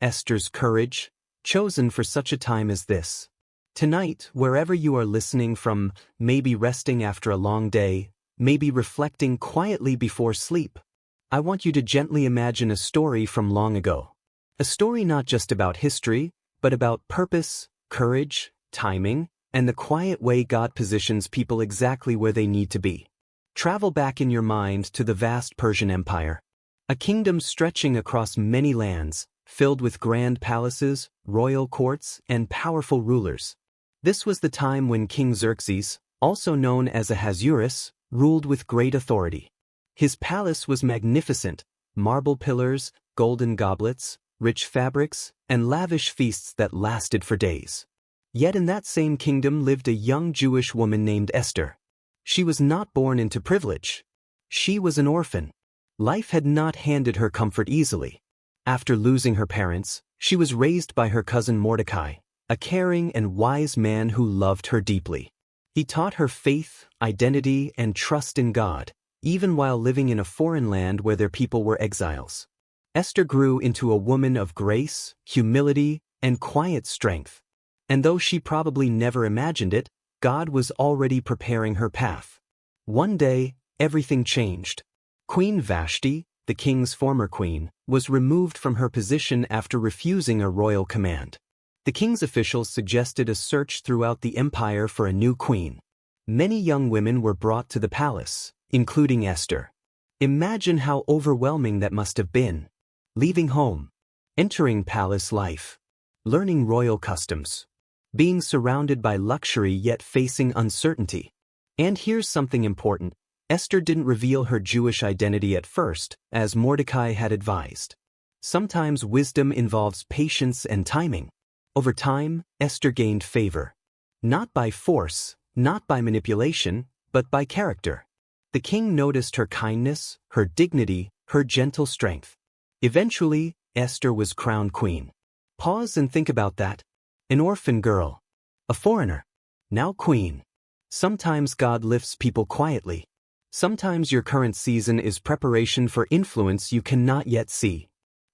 Esther's courage, chosen for such a time as this. Tonight, wherever you are listening from, maybe resting after a long day, maybe reflecting quietly before sleep, I want you to gently imagine a story from long ago. A story not just about history, but about purpose, courage, timing, and the quiet way God positions people exactly where they need to be. Travel back in your mind to the vast Persian Empire. A kingdom stretching across many lands, filled with grand palaces, royal courts, and powerful rulers. This was the time when King Xerxes, also known as Ahasuerus, ruled with great authority. His palace was magnificent, marble pillars, golden goblets, rich fabrics, and lavish feasts that lasted for days. Yet in that same kingdom lived a young Jewish woman named Esther. She was not born into privilege. She was an orphan. Life had not handed her comfort easily. After losing her parents, she was raised by her cousin Mordecai, a caring and wise man who loved her deeply. He taught her faith, identity, and trust in God, even while living in a foreign land where their people were exiles. Esther grew into a woman of grace, humility, and quiet strength. And though she probably never imagined it, God was already preparing her path. One day, everything changed. Queen Vashti, the king's former queen, was removed from her position after refusing a royal command. The king's officials suggested a search throughout the empire for a new queen. Many young women were brought to the palace, including Esther. Imagine how overwhelming that must have been. Leaving home, entering palace life, learning royal customs, being surrounded by luxury yet facing uncertainty. And here's something important. Esther didn't reveal her Jewish identity at first, as Mordecai had advised. Sometimes wisdom involves patience and timing. Over time, Esther gained favor. Not by force, not by manipulation, but by character. The king noticed her kindness, her dignity, her gentle strength. Eventually, Esther was crowned queen. Pause and think about that. An orphan girl. A foreigner. Now queen. Sometimes God lifts people quietly. Sometimes your current season is preparation for influence you cannot yet see.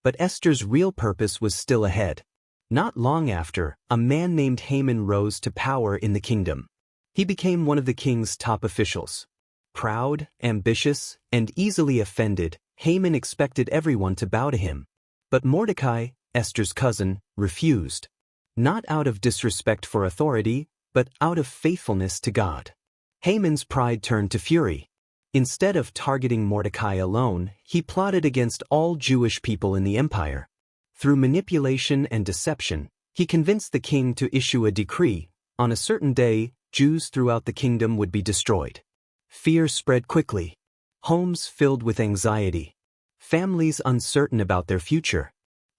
But Esther's real purpose was still ahead. Not long after, a man named Haman rose to power in the kingdom. He became one of the king's top officials. Proud, ambitious, and easily offended, Haman expected everyone to bow to him. But Mordecai, Esther's cousin, refused. Not out of disrespect for authority, but out of faithfulness to God. Haman's pride turned to fury. Instead of targeting Mordecai alone, he plotted against all Jewish people in the empire. Through manipulation and deception, he convinced the king to issue a decree. On a certain day, Jews throughout the kingdom would be destroyed. Fear spread quickly. Homes filled with anxiety. Families uncertain about their future.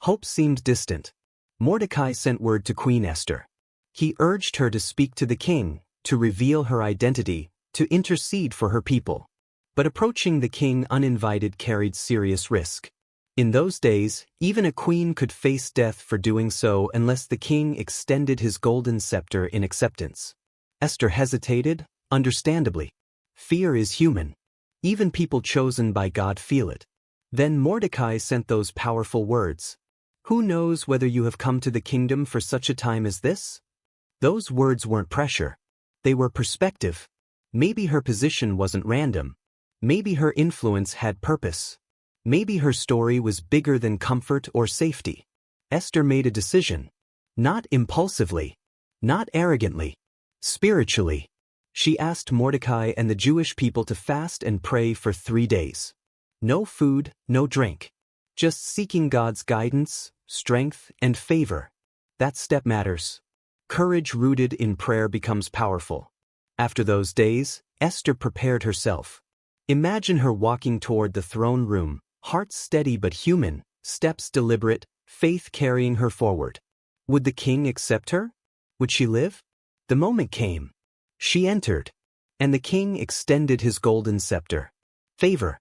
Hope seemed distant. Mordecai sent word to Queen Esther. He urged her to speak to the king, to reveal her identity, to intercede for her people. But approaching the king uninvited carried serious risk. In those days, even a queen could face death for doing so unless the king extended his golden scepter in acceptance. Esther hesitated, understandably. Fear is human. Even people chosen by God feel it. Then Mordecai sent those powerful words. Who knows whether you have come to the kingdom for such a time as this? Those words weren't pressure. They were perspective. Maybe her position wasn't random. Maybe her influence had purpose. Maybe her story was bigger than comfort or safety. Esther made a decision. Not impulsively. Not arrogantly. Spiritually. She asked Mordecai and the Jewish people to fast and pray for 3 days. No food, no drink. Just seeking God's guidance, strength, and favor. That step matters. Courage rooted in prayer becomes powerful. After those days, Esther prepared herself. Imagine her walking toward the throne room, heart steady but human, steps deliberate, faith carrying her forward. Would the king accept her? Would she live? The moment came. She entered. And the king extended his golden scepter. Favor.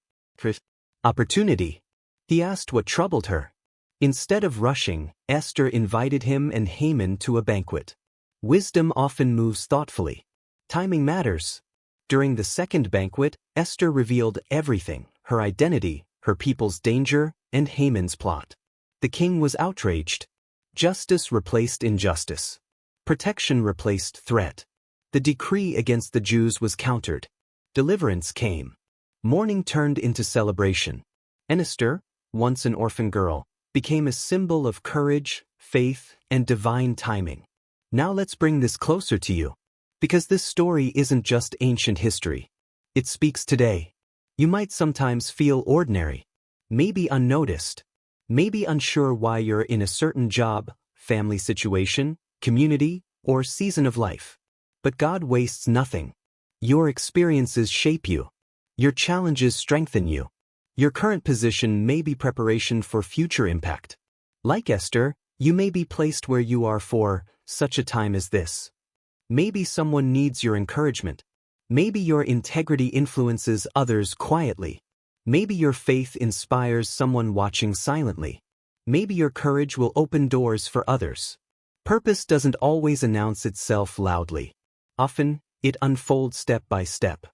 Opportunity. He asked what troubled her. Instead of rushing, Esther invited him and Haman to a banquet. Wisdom often moves thoughtfully. Timing matters. During the second banquet, Esther revealed everything: her identity, her people's danger, and Haman's plot. The king was outraged. Justice replaced injustice. Protection replaced threat. The decree against the Jews was countered. Deliverance came. Mourning turned into celebration. And Esther, once an orphan girl, became a symbol of courage, faith, and divine timing. Now let's bring this closer to you. Because this story isn't just ancient history. It speaks today. You might sometimes feel ordinary, maybe unnoticed, maybe unsure why you're in a certain job, family situation, community, or season of life. But God wastes nothing. Your experiences shape you. Your challenges strengthen you. Your current position may be preparation for future impact. Like Esther, you may be placed where you are for such a time as this. Maybe someone needs your encouragement. Maybe your integrity influences others quietly. Maybe your faith inspires someone watching silently. Maybe your courage will open doors for others. Purpose doesn't always announce itself loudly. Often, it unfolds step by step.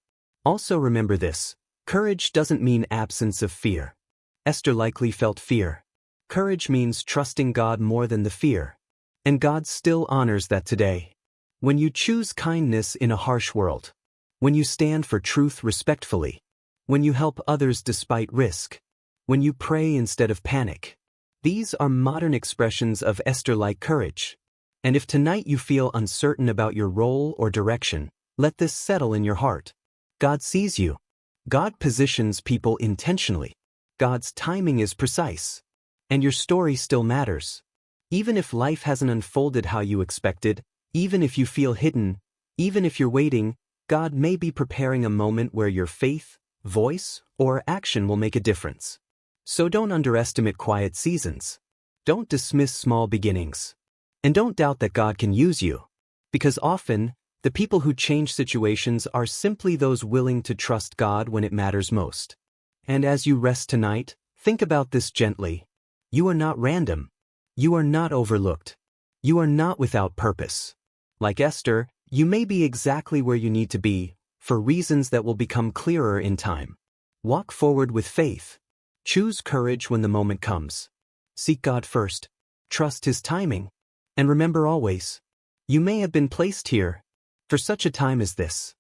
Also remember this, courage doesn't mean absence of fear. Esther likely felt fear. Courage means trusting God more than the fear. And God still honors that today. When you choose kindness in a harsh world, when you stand for truth respectfully, when you help others despite risk, when you pray instead of panic, these are modern expressions of Esther-like courage. And if tonight you feel uncertain about your role or direction, let this settle in your heart. God sees you. God positions people intentionally. God's timing is precise. And your story still matters. Even if life hasn't unfolded how you expected, even if you feel hidden, even if you're waiting, God may be preparing a moment where your faith, voice, or action will make a difference. So don't underestimate quiet seasons. Don't dismiss small beginnings. And don't doubt that God can use you. Because often, the people who change situations are simply those willing to trust God when it matters most. And as you rest tonight, think about this gently. You are not random. You are not overlooked. You are not without purpose. Like Esther, you may be exactly where you need to be, for reasons that will become clearer in time. Walk forward with faith. Choose courage when the moment comes. Seek God first. Trust His timing. And remember always, you may have been placed here for such a time as this.